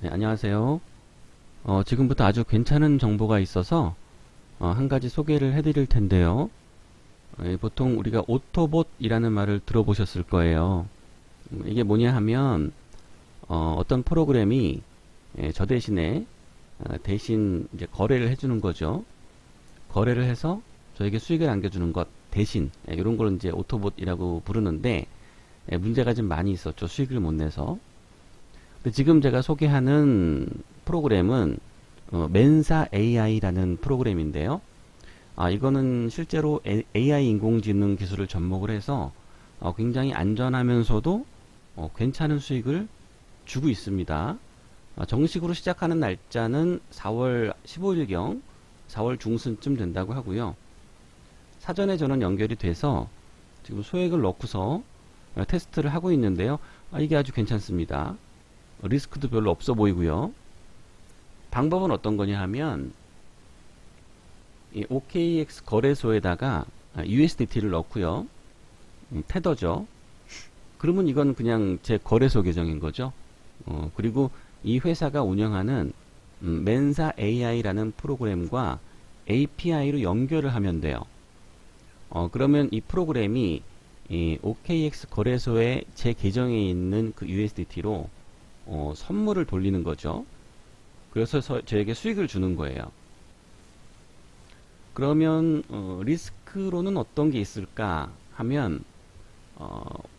네, 안녕하세요. 지금부터 아주 괜찮은 정보가 있어서 한 가지 소개를 해드릴 텐데요. 보통 우리가 오토봇이라는 말을 들어보셨을 거예요. 이게 뭐냐 하면 떤 프로그램이 저 대신에 대신 이제 거래를 해주는 거죠. 거래를 해서 저에게 수익을 안겨주는 것 대신 이런 걸 이제 오토봇이라고 부르는데 문제가 좀 많이 있었죠. 수익을 못 내서. 근데 지금 제가 소개하는 프로그램은 멘사 AI라는 프로그램인데요. 이거는 실제로 AI 인공지능 기술을 접목을 해서 굉장히 안전하면서도 괜찮은 수익을 주고 있습니다. 정식으로 시작하는 날짜는 4월 15일경 4월 중순쯤 된다고 하고요. 사전에 저는 연결이 돼서 지금 소액을 넣고서 테스트를 하고 있는데요. 이게 아주 괜찮습니다. 리스크도 별로 없어 보이고요. 방법은 어떤 거냐 하면 이 OKX 거래소에다가 USDT를 넣고요. 테더죠. 그러면 이건 그냥 제 거래소 계정인 거죠. 그리고 이 회사가 운영하는 멘사 AI라는 프로그램과 API로 연결을 하면 돼요. 그러면 이 프로그램이 이 OKX 거래소에 제 계정에 있는 그 USDT로 선물을 돌리는 거죠. 그래서 저에게 수익을 주는 거예요. 그러면 리스크로는 어떤 게 있을까 하면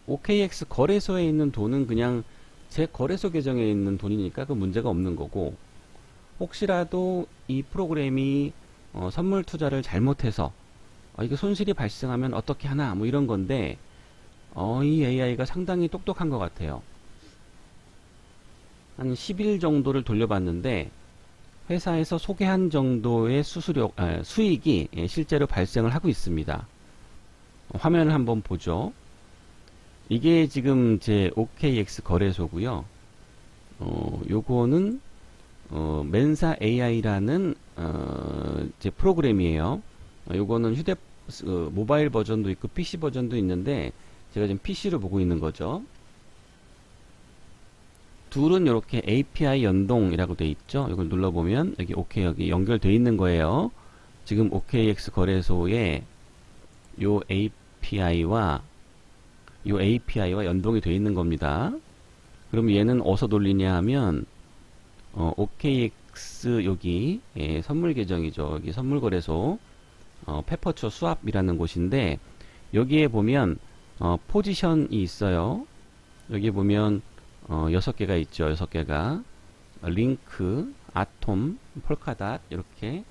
OKX 거래소에 있는 돈은 그냥 제 거래소 계정에 있는 돈이니까 그 문제가 없는 거고, 혹시라도 이 프로그램이 선물 투자를 잘못해서 이게 손실이 발생하면 어떻게 하나 뭐 이런 건데 이 AI가 상당히 똑똑한 것 같아요. 한 10일 정도를 돌려봤는데 회사에서 소개한 정도의 수익이 실제로 발생을 하고 있습니다. 화면을 한번 보죠. 이게 지금 제 OKX 거래소고요. 요거는 멘사 AI라는 제 프로그램이에요. 요거는 모바일 버전도 있고 PC 버전도 있는데 제가 지금 PC로 보고 있는 거죠. 둘은 이렇게 API 연동이라고 돼 있죠. 이걸 눌러보면 여기 OK 여기 연결돼 있는 거예요. 지금 OKX 거래소에 요 API와 연동이 돼 있는 겁니다. 그럼 얘는 어디서 돌리냐 하면 OKX 여기 선물 계정이죠. 여기 선물 거래소 페퍼초 수압이라는 곳인데 여기에 보면 포지션이 있어요. 여기 보면 6개가 있죠. 6개가 링크, 아톰, 폴카닷 이렇게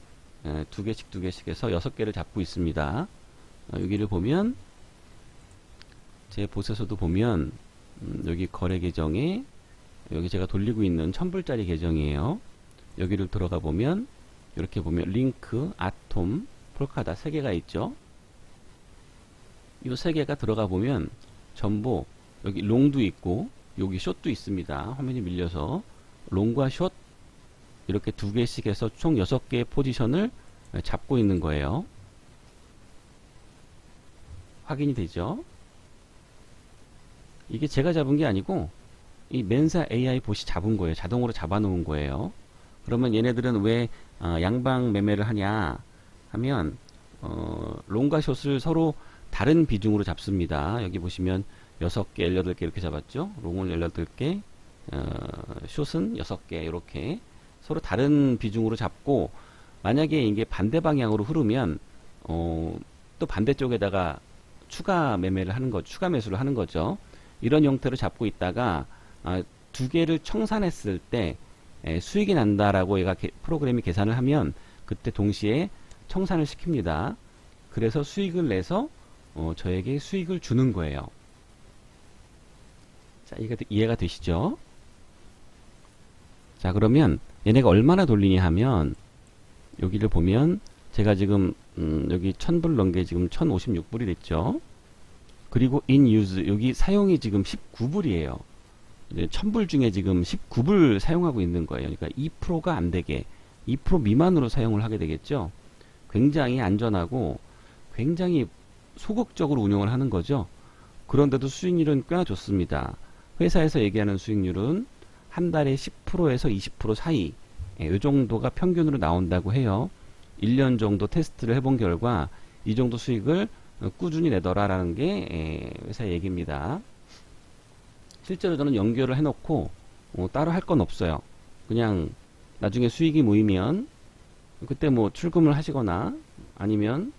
두 개씩 해서 6개를 잡고 있습니다. 여기를 보면 제 보세서도 보면 여기 거래 계정에 여기 제가 돌리고 있는 1000불짜리 계정이에요. 여기를 들어가 보면 이렇게 보면 링크, 아톰, 폴카닷 3개가 있죠. 이 3개가 들어가 보면 전부 여기 롱도 있고 여기 숏도 있습니다. 화면이 밀려서 롱과 숏 이렇게 2개씩 해서 총 6개의 포지션을 잡고 있는 거예요. 확인이 되죠? 이게 제가 잡은 게 아니고 이 멘사 AI 봇이 잡은 거예요. 자동으로 잡아 놓은 거예요. 그러면 얘네들은 왜 양방 매매를 하냐 하면 롱과 숏을 서로 다른 비중으로 잡습니다. 여기 보시면 6개, 18개 이렇게 잡았죠. 롱을 18개, 숏은 6개 이렇게 서로 다른 비중으로 잡고, 만약에 이게 반대 방향으로 흐르면 또 반대쪽에다가 추가 매매를 하는 거, 추가 매수를 하는 거죠. 이런 형태로 잡고 있다가 2개를 청산했을 때 수익이 난다라고 얘가 프로그램이 계산을 하면 그때 동시에 청산을 시킵니다. 그래서 수익을 내서 저에게 수익을 주는 거예요. 자, 이해가 되시죠? 자, 그러면 얘네가 얼마나 돌리냐 하면 여기를 보면 제가 지금 여기 1000불 넣은 게 지금 1056불이 됐죠. 그리고 in use 여기 사용이 지금 19불이에요. 1000불 중에 지금 19불 사용하고 있는 거예요. 그러니까 2%가 안 되게 2% 미만으로 사용을 하게 되겠죠. 굉장히 안전하고 굉장히 소극적으로 운영을 하는 거죠. 그런데도 수익률은 꽤나 좋습니다. 회사에서 얘기하는 수익률은 한 달에 10%에서 20% 사이, 이 정도가 평균으로 나온다고 해요. 1년 정도 테스트를 해본 결과 이 정도 수익을 꾸준히 내더라라는 게 회사 얘기입니다. 실제로 저는 연결을 해놓고 따로 할 건 없어요. 그냥 나중에 수익이 모이면 그때 뭐 출금을 하시거나 아니면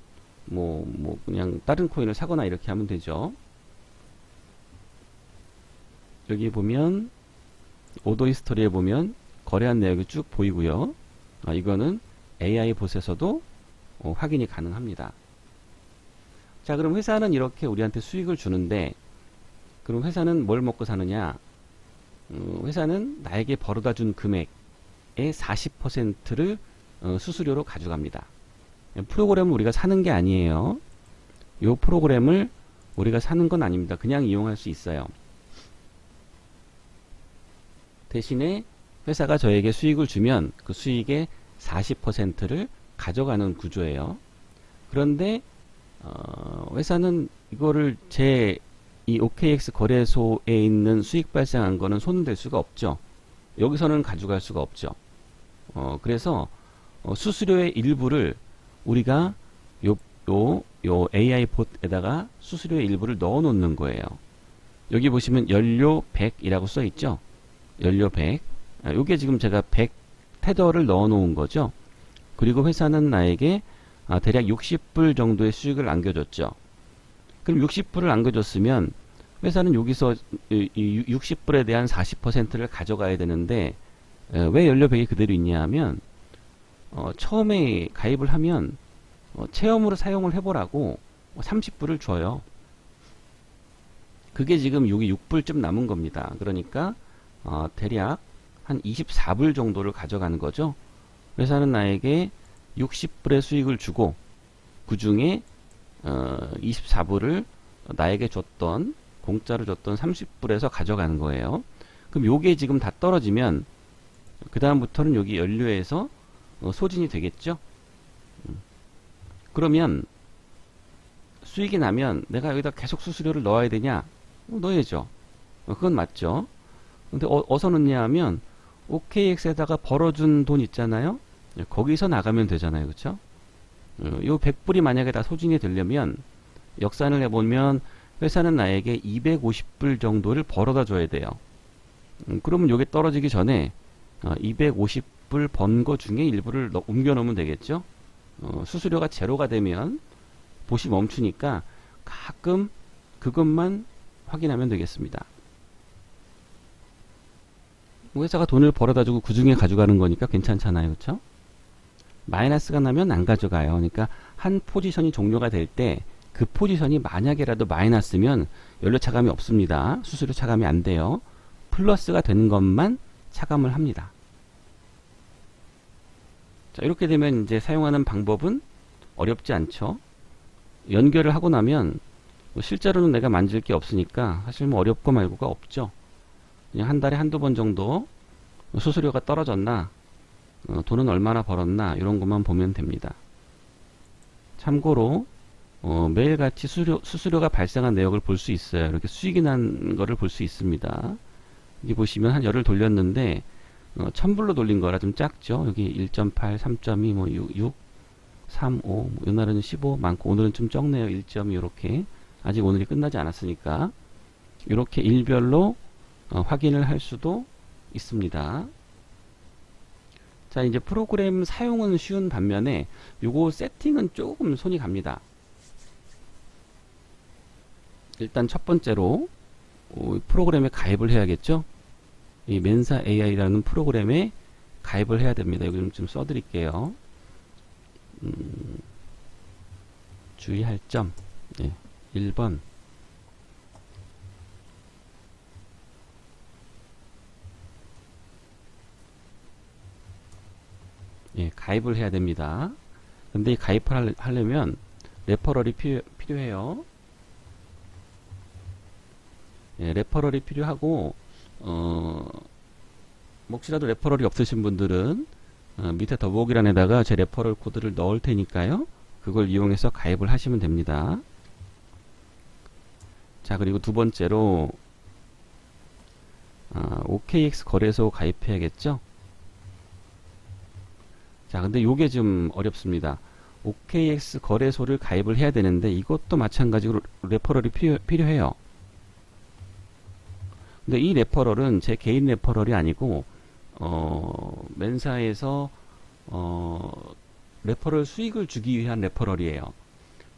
뭐 그냥 다른 코인을 사거나 이렇게 하면 되죠. 여기 보면 오더 히스토리에 보면 거래한 내역이 쭉 보이고요. 이거는 AI 봇에서도 확인이 가능합니다. 자, 그럼 회사는 이렇게 우리한테 수익을 주는데 그럼 회사는 뭘 먹고 사느냐? 회사는 나에게 벌어다 준 금액의 40%를 수수료로 가져갑니다. 프로그램을 우리가 사는 게 아니에요. 이 프로그램을 우리가 사는 건 아닙니다. 그냥 이용할 수 있어요. 대신에 회사가 저에게 수익을 주면 그 수익의 40%를 가져가는 구조예요. 그런데 회사는 이거를 이 OKX 거래소에 있는 수익 발생한 거는 손댈 수가 없죠. 여기서는 가져갈 수가 없죠. 그래서 수수료의 일부를 우리가 요 AI 봇에다가 수수료의 일부를 넣어 놓는 거예요. 여기 보시면 연료 100이라고 써 있죠. 연료 100. 요게 지금 제가 100 테더를 넣어 놓은 거죠. 그리고 회사는 나에게 대략 60불 정도의 수익을 안겨줬죠. 그럼 60불을 안겨줬으면 회사는 여기서 60불에 대한 40%를 가져가야 되는데 왜 연료 100이 그대로 있냐 하면 처음에 가입을 하면 체험으로 사용을 해보라고 30불을 줘요. 그게 지금 여기 6불쯤 남은 겁니다. 그러니까 대략 한 24불 정도를 가져가는 거죠. 회사는 나에게 60불의 수익을 주고 그 중에 24불을 나에게 줬던 공짜로 줬던 30불에서 가져가는 거예요. 그럼 요게 지금 다 떨어지면 그 다음부터는 여기 연료에서 소진이 되겠죠. 그러면 수익이 나면 내가 여기다 계속 수수료를 넣어야 되냐? 넣어야죠. 그건 맞죠. 근데 어디서 넣냐 하면 OKX에다가 벌어준 돈 있잖아요. 거기서 나가면 되잖아요. 그쵸? 요 100불이 만약에 다 소진이 되려면 역산을 해보면 회사는 나에게 250불 정도를 벌어다 줘야 돼요. 그러면 요게 떨어지기 전에 250불 번 거 중에 일부를 옮겨 놓으면 되겠죠. 수수료가 제로가 되면 봇이 멈추니까 가끔 그것만 확인하면 되겠습니다. 회사가 돈을 벌어다 주고 그 중에 가져가는 거니까 괜찮잖아요. 그렇죠? 마이너스가 나면 안 가져가요. 그러니까 한 포지션이 종료가 될 때 그 포지션이 만약에라도 마이너스면 연료 차감이 없습니다. 수수료 차감이 안 돼요. 플러스가 되는 것만 차감을 합니다. 자, 이렇게 되면 이제 사용하는 방법은 어렵지 않죠. 연결을 하고 나면 실제로는 내가 만질 게 없으니까 사실 뭐 어렵고 말고가 없죠. 그냥 한 달에 한두 번 정도 수수료가 떨어졌나, 돈은 얼마나 벌었나 이런 것만 보면 됩니다. 참고로 매일같이 수수료가 발생한 내역을 볼 수 있어요. 이렇게 수익이 난 거를 볼 수 있습니다. 여기 보시면 한 열을 돌렸는데 1000불로 돌린 거라 좀 작죠. 여기 1.8, 3.2, 뭐 6, 3, 5, 뭐 이날은 15 많고 오늘은 좀 적네요. 1.2 이렇게. 아직 오늘이 끝나지 않았으니까 이렇게 일별로 확인을 할 수도 있습니다. 자, 이제 프로그램 사용은 쉬운 반면에 요거 세팅은 조금 손이 갑니다. 일단 첫 번째로 프로그램에 가입을 해야겠죠. 이 멘사 AI라는 프로그램에 가입을 해야 됩니다. 여기 좀 써드릴게요. 주의할 점 1번 가입을 해야 됩니다. 근데 이 가입을 하려면 레퍼럴이 필요해요. 레퍼럴이 필요하고 혹시라도 레퍼럴이 없으신 분들은 밑에 더보기란에다가 제 레퍼럴 코드를 넣을 테니까요. 그걸 이용해서 가입을 하시면 됩니다. 자, 그리고 두 번째로 OKX 거래소 가입해야겠죠? 자, 근데 요게 좀 어렵습니다. OKX 거래소를 가입을 해야 되는데 이것도 마찬가지로 레퍼럴이 필요해요. 근데 이 레퍼럴은 제 개인 레퍼럴이 아니고 맨사에서 레퍼럴 수익을 주기 위한 레퍼럴이에요.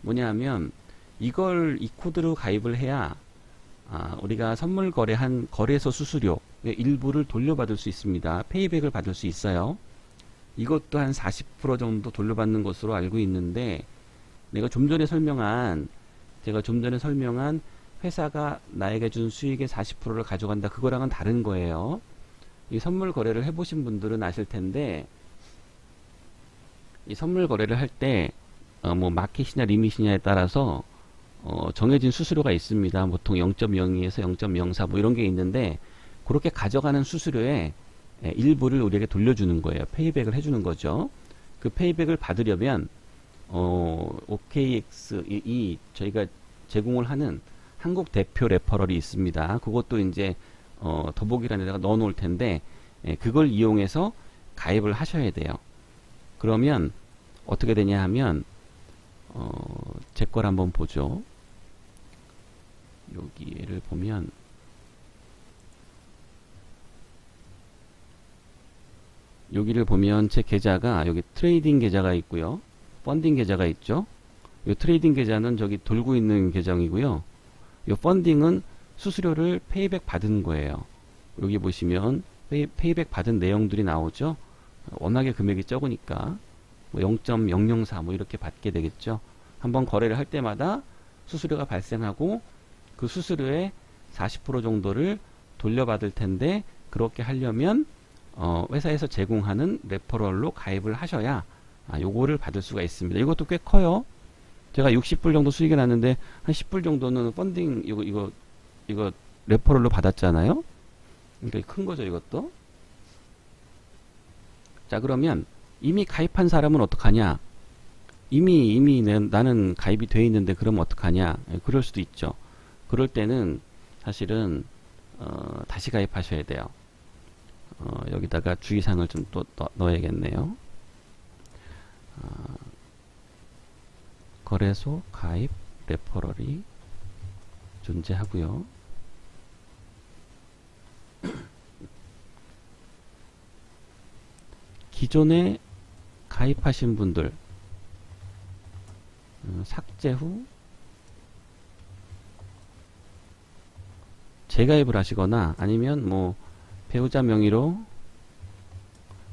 뭐냐면 이걸 이 코드로 가입을 해야 우리가 선물 거래한 거래소 수수료의 일부를 돌려받을 수 있습니다. 페이백을 받을 수 있어요. 이것도 한 40% 정도 돌려받는 것으로 알고 있는데 제가 좀 전에 설명한 회사가 나에게 준 수익의 40%를 가져간다. 그거랑은 다른 거예요. 이 선물 거래를 해보신 분들은 아실 텐데 이 선물 거래를 할 때 뭐 마켓이냐 리밋이냐에 따라서 정해진 수수료가 있습니다. 보통 0.02에서 0.04 뭐 이런 게 있는데 그렇게 가져가는 수수료의 일부를 우리에게 돌려주는 거예요. 페이백을 해주는 거죠. 그 페이백을 받으려면 OKX 저희가 제공을 하는 한국 대표 레퍼럴이 있습니다. 그것도 이제 더보기란에 다가 넣어 놓을 텐데 그걸 이용해서 가입을 하셔야 돼요. 그러면 어떻게 되냐 하면 제 걸 한번 보죠. 여기를 보면 제 계좌가 여기 트레이딩 계좌가 있고요. 펀딩 계좌가 있죠. 이 트레이딩 계좌는 저기 돌고 있는 계정이고요. 이 펀딩은 수수료를 페이백 받은 거예요. 여기 보시면 페이백 받은 내용들이 나오죠. 워낙에 금액이 적으니까 뭐 0.004 뭐 이렇게 받게 되겠죠. 한번 거래를 할 때마다 수수료가 발생하고 그 수수료의 40% 정도를 돌려받을 텐데 그렇게 하려면 회사에서 제공하는 레퍼럴로 가입을 하셔야 요거를 받을 수가 있습니다. 이것도 꽤 커요. 제가 60불 정도 수익이 났는데 한 10불 정도는 펀딩 이거 레퍼럴로 받았잖아요. 그러니까 큰 거죠, 이것도. 자, 그러면 이미 가입한 사람은 어떡하냐? 이미 나는 가입이 돼 있는데 그러면 어떡하냐? 그럴 수도 있죠. 그럴 때는 사실은 다시 가입하셔야 돼요. 여기다가 주의사항을 좀 또 넣어야겠네요. 거래소 가입 레퍼럴이 존재하고요. 기존에 가입하신 분들 삭제 후 재가입을 하시거나 아니면 뭐 배우자 명의로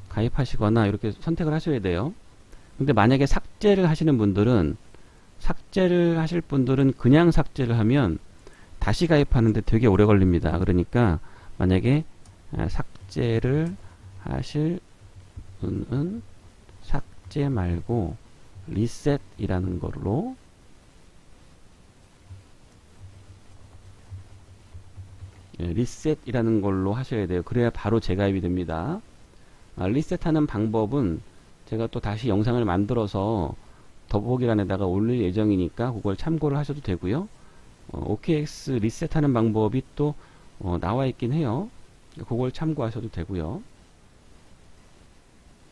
가입하시거나 이렇게 선택을 하셔야 돼요. 근데 만약에 삭제를 하실 분들은 그냥 삭제를 하면 다시 가입하는데 되게 오래 걸립니다. 그러니까 만약에 삭제를 하실 분은 삭제 말고 리셋이라는 걸로 리셋이라는 걸로 하셔야 돼요. 그래야 바로 재가입이 됩니다. 리셋하는 방법은 제가 또 다시 영상을 만들어서 더보기란에다가 올릴 예정이니까 그걸 참고를 하셔도 되고요. OKX 리셋하는 방법이 또 나와 있긴 해요. 그걸 참고하셔도 되고요.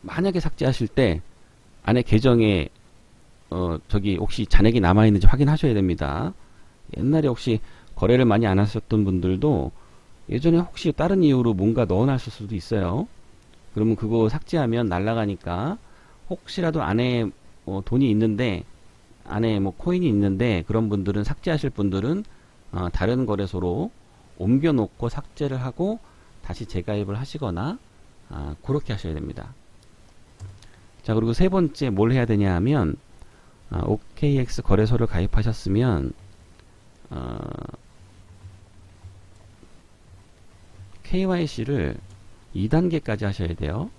만약에 삭제하실 때 안에 계정에 저기 혹시 잔액이 남아있는지 확인하셔야 됩니다. 옛날에 혹시 거래를 많이 안 하셨던 분들도 예전에 혹시 다른 이유로 뭔가 넣어놨을 수도 있어요. 그러면 그거 삭제하면 날아가니까 혹시라도 안에 돈이 있는데 안에 뭐 코인이 있는데 그런 분들은 삭제하실 분들은 다른 거래소로 옮겨 놓고 삭제를 하고 다시 재가입을 하시거나 그렇게 하셔야 됩니다. 자, 그리고 세 번째 뭘 해야 되냐 하면 OKX 거래소를 가입하셨으면 KYC를 2단계까지 하셔야 돼요.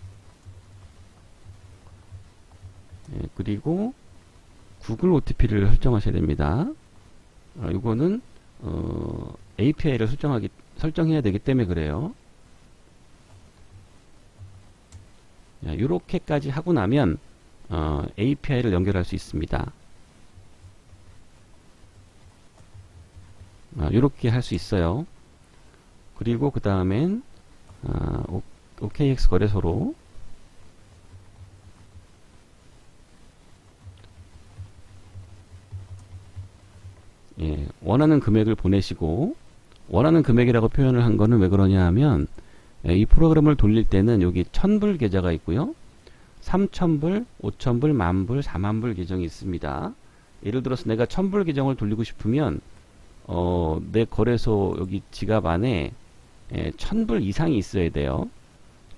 그리고 구글 OTP를 설정하셔야 됩니다. 이거는 API를 설정해야 되기 때문에 그래요. 이렇게까지 하고 나면 API를 연결할 수 있습니다. 이렇게 할 수 있어요. 그리고 그 다음엔 OKX 거래소로 원하는 금액을 보내시고, 원하는 금액이라고 표현을 한 거는 왜 그러냐 하면, 이 프로그램을 돌릴 때는 여기 1000불 계좌가 있고요. 3000불, 5000불, 만불, 4만불 계정이 있습니다. 예를 들어서 내가 1000불 계정을 돌리고 싶으면 내 거래소 여기 지갑 안에 1000불 이상이 있어야 돼요.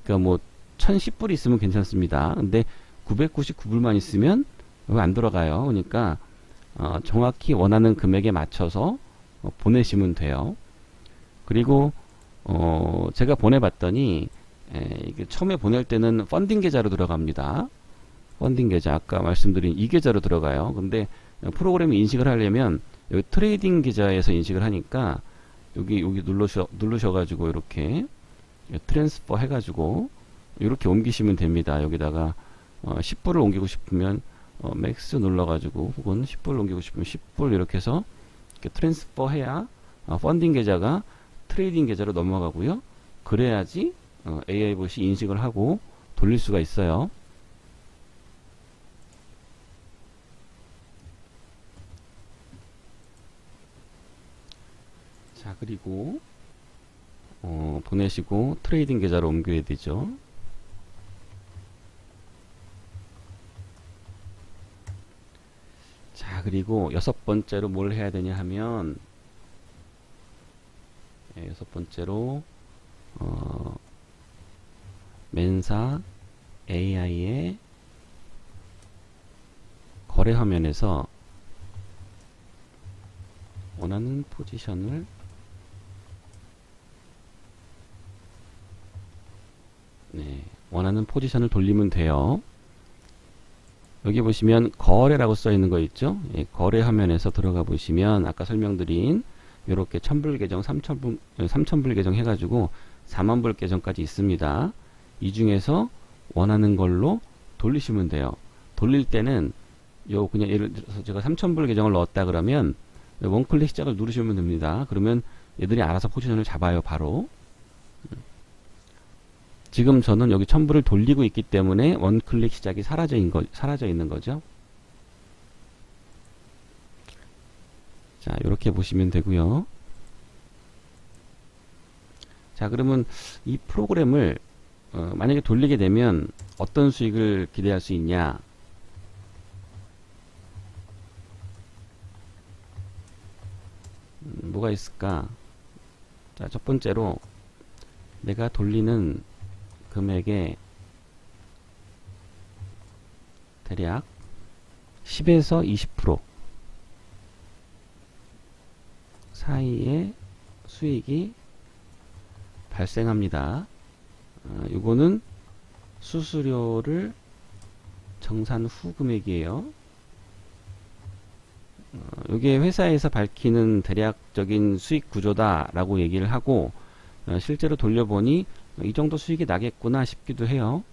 그러니까 뭐 1010불 있으면 괜찮습니다. 근데 999불만 있으면 여기 안 들어가요. 그러니까 정확히 원하는 금액에 맞춰서 보내시면 돼요. 그리고 제가 보내봤더니 이게 처음에 보낼 때는 펀딩 계좌로 들어갑니다. 펀딩 계좌 아까 말씀드린 이 계좌로 들어가요. 근데 프로그램이 인식을 하려면 여기 트레이딩 계좌에서 인식을 하니까 여기 누르셔가지고 이렇게 트랜스퍼 해가지고 이렇게 옮기시면 됩니다. 여기다가 10불을 옮기고 싶으면 맥스 눌러가지고 혹은 10불을 옮기고 싶으면 10불 이렇게 해서 이렇게 트랜스퍼 해야 펀딩 계좌가 트레이딩 계좌로 넘어가고요. 그래야지 AI봇이 인식을 하고 돌릴 수가 있어요. 자, 그리고 보내시고 트레이딩 계좌로 옮겨야 되죠. 자, 그리고 여섯 번째로 뭘 해야 되냐 하면 여섯 번째로 맨사 AI의 거래 화면에서 원하는 포지션을 원하는 포지션을 돌리면 돼요. 여기 보시면 거래라고 써 있는 거 있죠? 거래 화면에서 들어가 보시면 아까 설명드린 이렇게 1000불 계정, 3000불 계정 해가지고 4만불 계정까지 있습니다. 이 중에서 원하는 걸로 돌리시면 돼요. 돌릴 때는 그냥 예를 들어서 제가 3000불 계정을 넣었다 그러면 원클릭 시작을 누르시면 됩니다. 그러면 얘들이 알아서 포지션을 잡아요. 바로. 지금 저는 여기 1000불을 돌리고 있기 때문에 원클릭 시작이 사라져 있는 거죠. 자, 이렇게 보시면 되고요. 자, 그러면 이 프로그램을 만약에 돌리게 되면 어떤 수익을 기대할 수 있냐? 뭐가 있을까? 자, 첫 번째로 내가 돌리는 금액의 대략 10에서 20% 사이의 수익이 발생합니다. 이거는 수수료를 정산 후 금액이에요. 이게 회사에서 밝히는 대략적인 수익 구조다 라고 얘기를 하고 실제로 돌려보니 이 정도 수익이 나겠구나 싶기도 해요.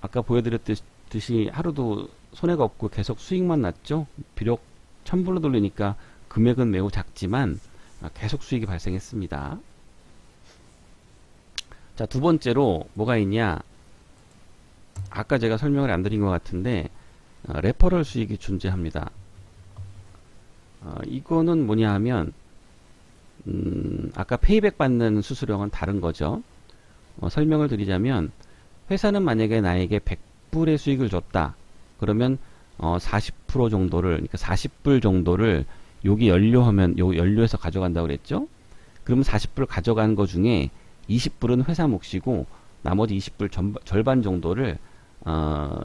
아까 보여드렸듯이 하루도 손해가 없고 계속 수익만 났죠. 비록 1000불로 돌리니까 금액은 매우 작지만 계속 수익이 발생했습니다. 자, 두 번째로 뭐가 있냐? 아까 제가 설명을 안 드린 것 같은데 레퍼럴 수익이 존재합니다. 이거는 뭐냐 하면 아까 페이백 받는 수수료는 다른 거죠. 설명을 드리자면 회사는 만약에 나에게 100불의 수익을 줬다. 그러면 40% 정도를, 그러니까 40불 정도를 여기 연료에서 가져간다고 그랬죠. 그럼 40불 가져간 거 중에 20불은 회사 몫이고 나머지 20불 절반 정도를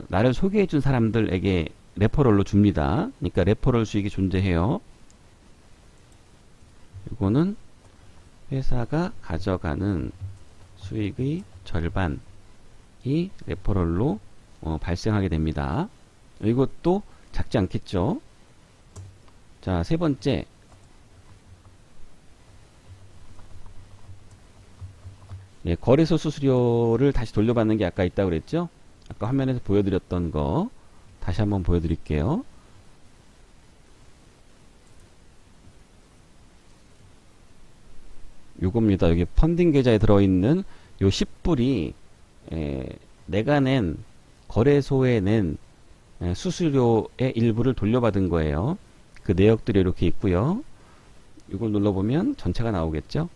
나를 소개해 준 사람들에게 레퍼럴로 줍니다. 그러니까 레퍼럴 수익이 존재해요. 이거는 회사가 가져가는 수익의 절반이 레퍼럴로 발생하게 됩니다. 이것도 작지 않겠죠? 자, 세 번째. 거래소 수수료를 다시 돌려받는 게 아까 있다고 그랬죠? 아까 화면에서 보여드렸던 거 다시 한번 보여드릴게요. 요겁니다. 여기 펀딩 계좌에 들어있는 요 10불이 내가 낸 거래소에 낸 수수료의 일부를 돌려받은 거예요. 그 내역들이 이렇게 있고요. 이걸 눌러보면 전체가 나오겠죠.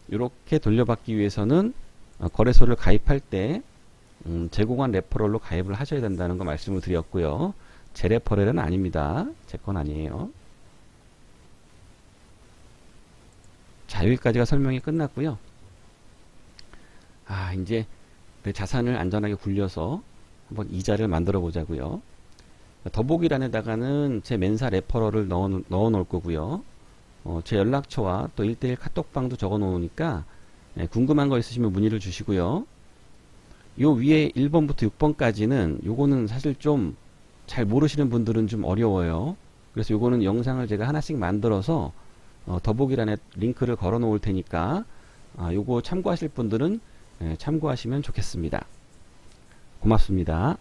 이렇게 돌려받기 위해서는 거래소를 가입할 때 제공한 레퍼럴로 가입을 하셔야 된다는 거 말씀을 드렸고요. 제 레퍼럴은 아닙니다. 제 건 아니에요. 자, 여기까지가 설명이 끝났고요. 이제 내 자산을 안전하게 굴려서 한번 이자를 만들어 보자고요. 더보기란에다가는 제 맨사 레퍼럴을 넣어 놓을 거고요. 제 연락처와 또 1:1 카톡방도 적어 놓으니까 궁금한 거 있으시면 문의를 주시고요. 요 위에 1번부터 6번까지는 요거는 사실 좀 잘 모르시는 분들은 좀 어려워요. 그래서 요거는 영상을 제가 하나씩 만들어서 더보기란에 링크를 걸어 놓을 테니까 요거 참고하실 분들은 참고하시면 좋겠습니다. 고맙습니다.